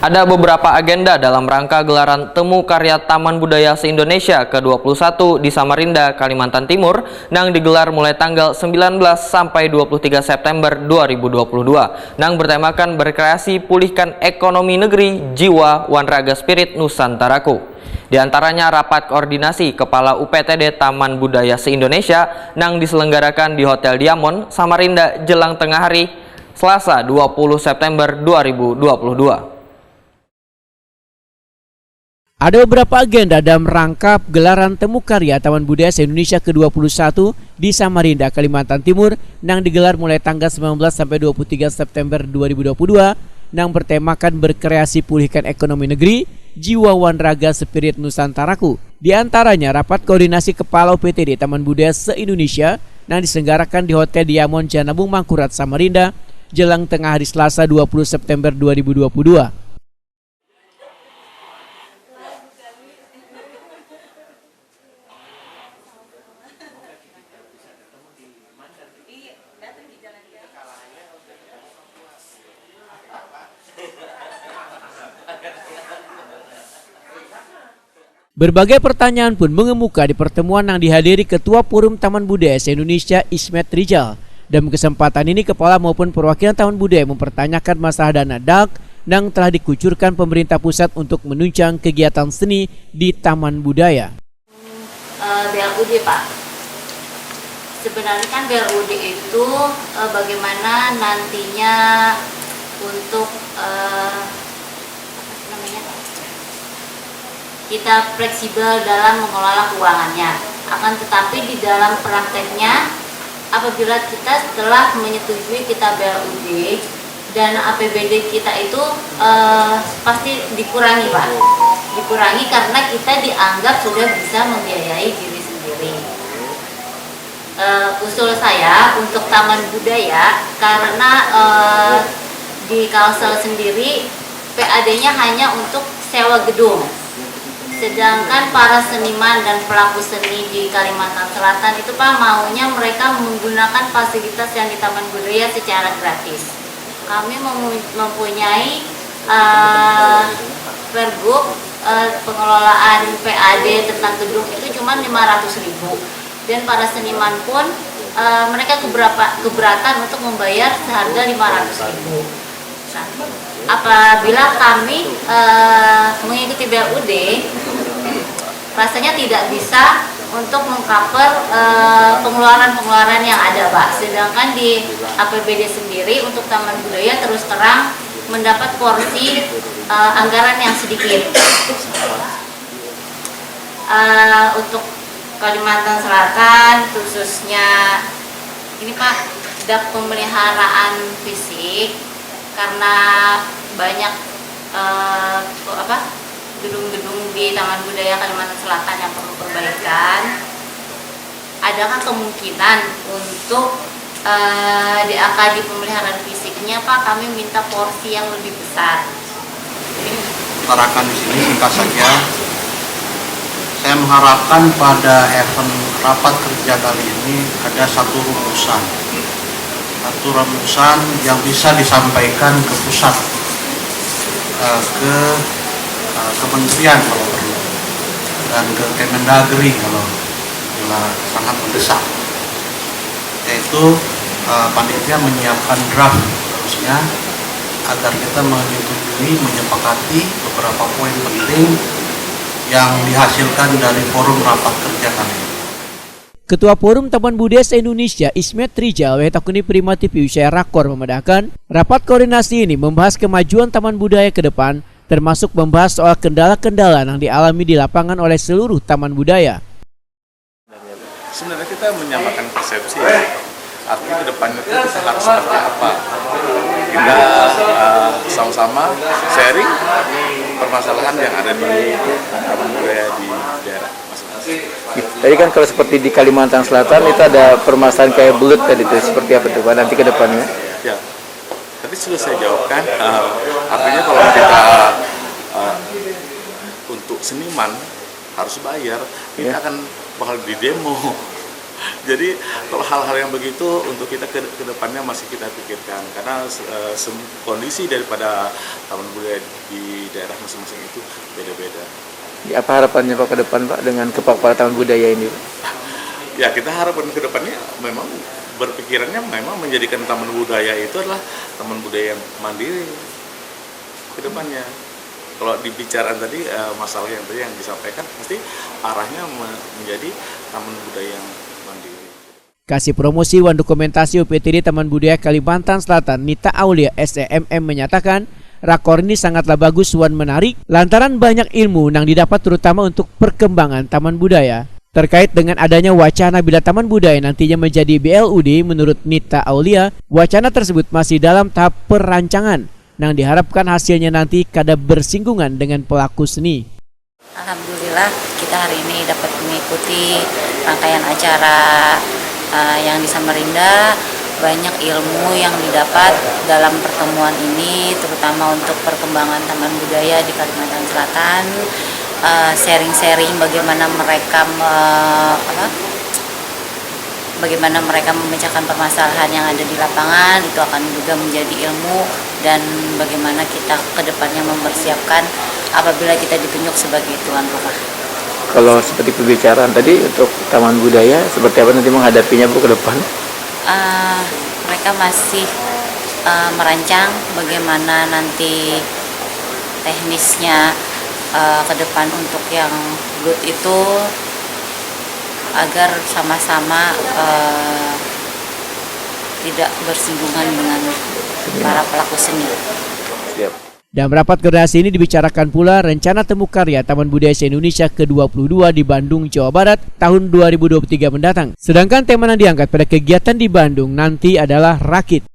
Ada beberapa agenda dalam rangka gelaran Temu Karya Taman Budaya se-Indonesia ke-21 di Samarinda, Kalimantan Timur yang digelar mulai tanggal 19 sampai 23 September 2022 yang bertemakan berkreasi pulihkan ekonomi negeri, jiwa, wanraga spirit Nusantaraku. Di antaranya rapat koordinasi Kepala UPTD Taman Budaya se-Indonesia yang diselenggarakan di Hotel Diamond, Samarinda jelang tengah hari, Selasa 20 September 2022. Ada beberapa agenda dalam rangka gelaran Temu Karya Taman Budaya se-Indonesia ke-21 di Samarinda, Kalimantan Timur yang digelar mulai tanggal 19 sampai 23 September 2022 yang bertemakan berkreasi pulihkan ekonomi negeri, jiwa wanraga spirit Nusantaraku. Di antaranya rapat koordinasi Kepala UPTD Taman Budaya se-Indonesia yang diselenggarakan di Hotel Diamond Janabung Mangkurat, Samarinda jelang tengah hari Selasa 20 September 2022. Berbagai pertanyaan pun mengemuka di pertemuan yang dihadiri Ketua Forum Taman Budaya se-Indonesia Ismet Rijal. Dalam kesempatan ini, kepala maupun perwakilan Taman Budaya mempertanyakan masalah dana DAK yang telah dikucurkan pemerintah pusat untuk menunjang kegiatan seni di Taman Budaya. BLUD, Pak. Sebenarnya kan BLUD itu bagaimana nantinya untuk kita fleksibel dalam mengelola keuangannya. Akan tetapi di dalam prakteknya, apabila kita setelah menyetujui kita BLUD dan APBD kita itu pasti dikurangi, Pak. Dikurangi karena kita dianggap sudah bisa membiayai diri sendiri. Usul saya untuk Taman Budaya karena di Kalsel sendiri PAD-nya hanya untuk sewa gedung. Sedangkan para seniman dan pelaku seni di Kalimantan Selatan itu, Pak, maunya mereka menggunakan fasilitas yang di Taman Budaya secara gratis. Kami mempunyai pergub pengelolaan PAD tentang gedung itu cuma 500.000, dan para seniman pun mereka keberatan untuk membayar seharga 500.000. Nah, apabila kami mengikuti BLUD, rasanya tidak bisa untuk mengcover pengeluaran-pengeluaran yang ada, Pak. Sedangkan di APBD sendiri untuk Taman Budaya terus terang mendapat porsi anggaran yang sedikit. Untuk Kalimantan Selatan khususnya ini, Pak, DAK pemeliharaan fisik karena banyak gedung-gedung di Taman Budaya Kalimantan Selatan yang perlu perbaikan. Adakah kemungkinan untuk DAK di pemeliharaan fisiknya, Pak, kami minta porsi yang lebih besar? Utarakan di sini singkat saja. Saya mengharapkan pada event rapat kerja kali ini ada satu rumusan yang bisa disampaikan ke pusat, ke kementerian kalau perlu, dan ke Kemendagri kalau sangat mendesak, yaitu panitia menyiapkan draft harusnya agar kita menyepakati beberapa poin penting yang dihasilkan dari forum rapat kerja kali ini. Ketua Forum Taman Budaya se-Indonesia Ismet Rijal Wetakuni Prima TV usai rakor memedahkan rapat koordinasi ini membahas kemajuan Taman Budaya ke depan, termasuk membahas soal kendala-kendala yang dialami di lapangan oleh seluruh Taman Budaya. Sebenarnya kita menyamakan persepsi, ya. Artinya ke depannya kita harus seperti apa. Kita sama-sama sharing permasalahan yang ada di Taman Budaya di daerah masing-masing. Tadi kan kalau seperti di Kalimantan Selatan itu ada permasalahan kayak belut tadi itu, seperti apa tuh Pak nanti ke depannya? Ya, tadi sudah saya jawabkan. Artinya kalau kita untuk seniman harus bayar, ini akan bakal di demo. Jadi kalau hal-hal yang begitu untuk kita ke depannya masih kita pikirkan, karena kondisi daripada taman budaya di daerah masing-masing itu beda-beda. Apa harapannya Pak ke depan Pak dengan kepala taman budaya ini? Ya, kita harapkan ke depannya memang berpikirannya memang menjadikan taman budaya itu adalah taman budaya yang mandiri ke depannya. Kalau dibicaraan tadi masalah yang tadi yang disampaikan pasti arahnya menjadi taman budaya yang mandiri. Kasih promosi Wan Dokumentasi UPTD Taman Budaya Kalimantan Selatan Nita Aulia SEMM menyatakan rakor ini sangatlah bagus Wan, menarik lantaran banyak ilmu yang didapat terutama untuk perkembangan taman budaya. Terkait dengan adanya wacana bila taman budaya nantinya menjadi BLUD, menurut Nita Aulia, wacana tersebut masih dalam tahap perancangan yang diharapkan hasilnya nanti kada bersinggungan dengan pelaku seni. Alhamdulillah kita hari ini dapat mengikuti rangkaian acara yang di Samarinda. Banyak ilmu yang didapat dalam pertemuan ini, terutama untuk perkembangan taman budaya di Kalimantan Selatan. Sharing-sharing bagaimana mereka memecahkan permasalahan yang ada di lapangan, itu akan juga menjadi ilmu, dan bagaimana kita ke depannya mempersiapkan apabila kita ditunjuk sebagai tuan rumah. Kalau seperti pembicaraan tadi untuk taman budaya, seperti apa nanti menghadapinya Bu ke depan? Mereka masih merancang bagaimana nanti teknisnya ke depan untuk yang GUT itu agar sama-sama tidak bersinggungan dengan para pelaku seni. Siap. Dalam rapat koordinasi ini dibicarakan pula rencana temu karya Taman Budaya se-Indonesia ke-22 di Bandung, Jawa Barat tahun 2023 mendatang. Sedangkan tema yang diangkat pada kegiatan di Bandung nanti adalah rakit.